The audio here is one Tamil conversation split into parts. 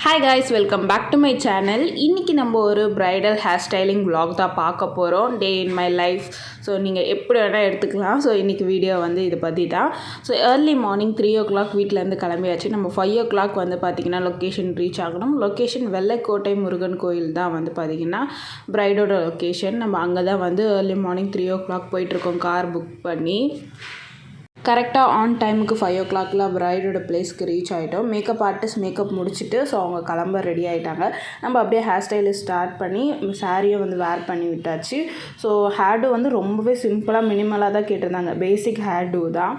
Hi guys, welcome back to my channel. இன்றைக்கி நம்ம ஒரு ப்ரைடல் ஹேர் ஸ்டைலிங் vlog தான் பார்க்க போகிறோம். டே இன் மை லைஃப். ஸோ நீங்கள் எப்படி வேணால் எடுத்துக்கலாம். ஸோ இன்றைக்கி வீடியோ வந்து இதை பற்றி தான். ஸோ ஏர்லி மார்னிங் 3 o'clock வீட்டிலேருந்து கிளம்பியாச்சு. நம்ம 5 o'clock வந்து பார்த்திங்கன்னா லொக்கேஷன் ரீச் ஆகணும். லொக்கேஷன் வெள்ளைக்கோட்டை முருகன் கோயில் தான் வந்து பார்த்திங்கன்னா ப்ரைடோட லொக்கேஷன். நம்ம அங்கே தான் வந்து ஏர்லி மார்னிங் 3 o'clock போயிட்டுருக்கோம் கார் புக் பண்ணி. கரெக்டாக ஆன் டைமுக்கு 5 o'clock ப்ரைடோட பிளேஸ்க்கு ரீச் ஆகிட்டோம். மேக்கப் ஆர்டிஸ்ட் மேக்கப் முடிச்சுட்டு ஸோ அவங்க கிளம்ப ரெடி ஆகிட்டாங்க. நம்ம அப்படியே ஹேர் ஸ்டைலு ஸ்டார்ட் பண்ணி சாரியை வந்து வேர் பண்ணி விட்டாச்சு. ஸோ ஹேர்டு வந்து ரொம்பவே சிம்பிளாக மினிமலாக தான் கேட்டிருந்தாங்க. பேசிக் ஹேர்டு தான்.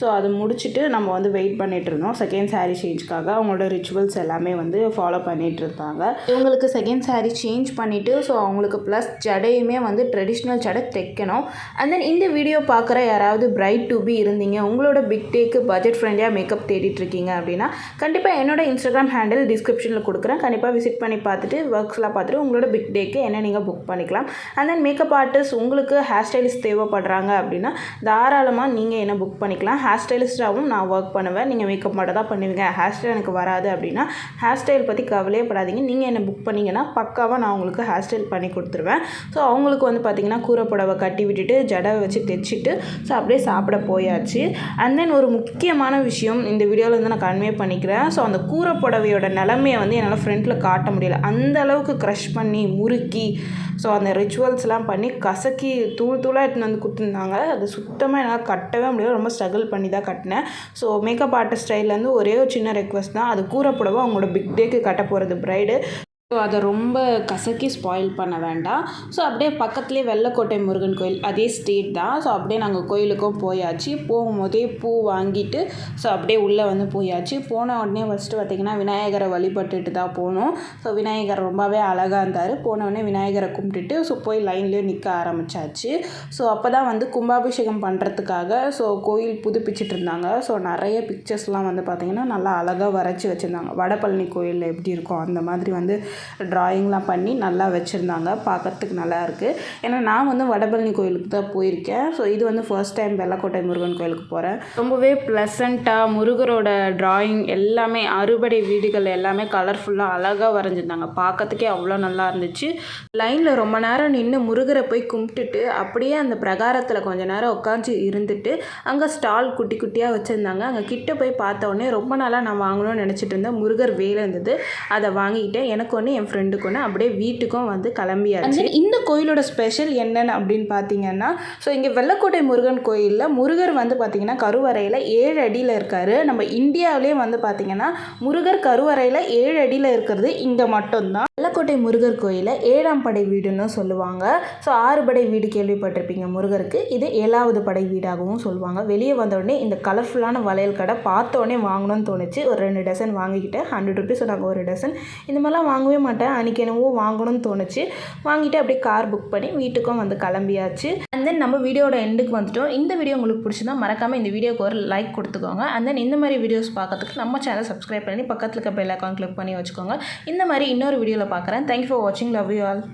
ஸோ அது முடிச்சுட்டு நம்ம வந்து வெயிட் பண்ணிகிட்டு இருந்தோம் செகண்ட் சாரீ சேஞ்சுக்காக. அவங்களோட ரிச்சுவல்ஸ் எல்லாமே வந்து ஃபாலோ பண்ணிகிட்டு இருந்தாங்க. இவங்களுக்கு செகண்ட் சாரீ சேஞ்ச் பண்ணிவிட்டு ஸோ அவங்களுக்கு ப்ளஸ் ஜடையுமே வந்து ட்ரெடிஷ்னல் ஜடை தைக்கணும். அண்ட் தென் இந்த வீடியோ பார்க்குற யாராவது பிரைட் டு பி இருந்தீங்க, உங்களோட பிக் டேக்கு பட்ஜெட் ஃப்ரெண்ட்லியாக மேக்கப் தேடிட்டுருக்கீங்க அப்படின்னா கண்டிப்பாக என்னோட இன்ஸ்டாகிராம் ஹேண்டில் டிஸ்கிரிப்ஷனில் கொடுக்குறேன். கண்டிப்பாக விசிட் பண்ணி பார்த்துட்டு ஒர்க்ஸ்லாம் பார்த்துட்டு உங்களோட பிக் டேக்கு என்ன நீங்கள் புக் பண்ணிக்கலாம். அண்ட் தென் மேக்கப் ஆர்டிஸ்ட் உங்களுக்கு ஹேர் ஸ்டைலிஸ்ட் தேவைப்படுறாங்க அப்படின்னா தாராளமாக நீங்கள் என்ன புக் பண்ணிக்கலாம். ஹேர் ஸ்டைலிஸ்ட்டாகவும் நான் ஒர்க் பண்ணுவேன். நீங்கள் மேக்கப் மட்டும் தான் பண்ணுவீங்க, ஹேர் ஸ்டைல் எனக்கு வராது அப்படின்னா ஹேர் ஸ்டைல் பற்றி கவலையே படாதீங்க. நீங்கள் என்ன புக் பண்ணிங்கன்னா பக்காவாக நான் உங்களுக்கு ஹேர் ஸ்டைல் பண்ணி கொடுத்துருவேன். ஸோ அவங்களுக்கு வந்து பார்த்திங்கன்னா கூரைப்புடவை கட்டி விட்டுட்டு ஜடை வச்சு தைச்சிட்டு ஸோ அப்படியே சாப்பிட போயாச்சு. அண்ட் தென் ஒரு முக்கியமான விஷயம் இந்த வீடியோவில் வந்து நான் கன்வே பண்ணிக்கிறேன். ஸோ அந்த கூரைப்புடவையோட நிலமையை வந்து என்னால் ஃப்ரண்ட்டில் காட்ட முடியல. அந்த அளவுக்கு க்ரஷ் பண்ணி முறுக்கி ஸோ அந்த ரிச்சுவல்ஸ்லாம் பண்ணி கசக்கி தூளாக எடுத்துன்னு வந்து கொடுத்துருந்தாங்க. அது சுத்தமாக என்னால் கட்டவே முடியல. ரொம்ப ஸ்ட்ரகிள் பண்ணி தான் கட்டினேன். ஸோ மேக்கப் ஆர்டிஸ்ட் ஸ்டைல்லேருந்து ஒரே ஒரு சின்ன ரெக்வஸ்ட் தான். அது கூரைப்புடவை அவங்களோட பிக் டேக்கு கட்ட போகிறது ப்ரைடு. ஸோ அதை ரொம்ப கசக்கி ஸ்பாயில் பண்ண வேண்டாம். ஸோ அப்படியே பக்கத்துலேயே வெள்ளைக்கோட்டை முருகன் கோயில், அதே ஸ்ட்ரீட் தான். ஸோ அப்படியே நாங்கள் கோயிலுக்கும் போயாச்சு. போகும்போதே பூ வாங்கிட்டு ஸோ அப்படியே உள்ளே வந்து போயாச்சு. போன உடனே ஃபஸ்ட்டு பார்த்திங்கன்னா விநாயகரை வழிபட்டுட்டு தான் போனோம். ஸோ விநாயகர் ரொம்பவே அழகாக இருந்தார். போன உடனே விநாயகரை கும்பிட்டுட்டு ஸோ போய் லைன்லேயே நிற்க ஆரம்பித்தாச்சு. ஸோ அப்போ தான் வந்து கும்பாபிஷேகம் பண்ணுறதுக்காக ஸோ கோயில் புதுப்பிச்சிட்டு இருந்தாங்க. ஸோ நிறைய பிக்சர்ஸ்லாம் வந்து பார்த்திங்கன்னா நல்லா அழகாக வரைச்சி வச்சுருந்தாங்க. வடபழனி கோயிலில் எப்படி இருக்கும் அந்த மாதிரி வந்து ட்ராயிங்லாம் பண்ணி நல்லா வச்சுருந்தாங்க. பார்க்குறதுக்கு நல்லா இருக்குது. ஏன்னா நான் வந்து வடபழனி கோயிலுக்கு தான் போயிருக்கேன். ஸோ இது வந்து ஃபர்ஸ்ட் டைம் வெள்ளைக்கோட்டை முருகன் கோயிலுக்கு போகிறேன். ரொம்பவே ப்ளசண்ட்டாக முருகரோட ட்ராயிங் எல்லாமே அறுபடை வீடுகள் எல்லாமே கலர்ஃபுல்லாக அழகாக வரைஞ்சிருந்தாங்க. பார்க்கறதுக்கே அவ்வளோ நல்லா இருந்துச்சு. லைனில் ரொம்ப நேரம் நின்று முருகரை போய் கும்பிட்டுட்டு அப்படியே அந்த பிரகாரத்தில் கொஞ்சம் நேரம் உட்காந்து இருந்துட்டு அங்கே ஸ்டால் குட்டி குட்டியாக வச்சுருந்தாங்க. அங்கே கிட்ட போய் பார்த்த உடனே ரொம்ப நாளாக நான் வாங்கணும்னு நினச்சிட்டு இருந்தேன். முருகர் வேலை இருந்தது, அதை வாங்கிக்கிட்டேன். எனக்கு ஒன்று, என் ஃப்ரெண்டுக்கு ஒன்று, அப்படியே வீட்டுக்கும் வந்து கிளம்பியாச்சு. இந்த கோயிலோட ஸ்பெஷல் என்னென்னு அப்படின்னு பார்த்தீங்கன்னா ஸோ இங்கே வெள்ளைக்கோட்டை முருகன் கோயிலில் முருகர் வந்து பார்த்திங்கன்னா கருவறையில் 7 அடியில் இருக்கார். நம்ம இந்தியாவிலே வந்து பார்த்திங்கன்னா முருகர் கருவறையில் 7 அடியில் இருக்கிறது இங்கே மட்டும்தான். வெள்ளைக்கோட்டை முருகர் கோயிலை 7ஆம் படை வீடுன்னு சொல்லுவாங்க. ஸோ 6 படை வீடு கேள்விப்பட்டிருப்பீங்க முருகருக்கு. இது 7வது படை வீடாகவும் சொல்லுவாங்க. வெளியே வந்தோடனே இந்த கலர்ஃபுல்லான வளையல் கடை பார்த்தோடனே வாங்கணும்னு தோணுச்சு. ஒரு 2 டசன் வாங்கிக்கிட்டேன். 100 rupees நாங்கள் ஒரு டசன். இந்த மாதிரிலாம் வாங்கவே மாட்டேன். அன்றைக்கி என்னவோ வாங்கணும்னு தோணுச்சு. வாங்கிட்டு அப்படியே கார் புக் பண்ணி வீட்டுக்கும் வந்து கிளம்பியாச்சு. அண்ட் தென் நம்ம வீடியோட எண்டுக்கு வந்துட்டோம். இந்த வீடியோ உங்களுக்கு பிடிச்சிருந்தா மறக்காமல் இந்த வீடியோக்கு ஒரு லைக் கொடுத்துக்கோங்க. அண்ட் தென் இந்த மாதிரி வீடியோஸ் பார்க்கறதுக்கு நம்ம சேனல் சப்ஸ்கிரைப் பண்ணி பக்கத்தில் இருக்க பெல் ஐக்கான் கிளிக் பண்ணி வச்சுக்கோங்க. இந்த மாதிரி இன்னொரு வீடியோவில் பார்க்குறேன். தேங்க்யூ ஃபார் வாட்சிங். Love you all.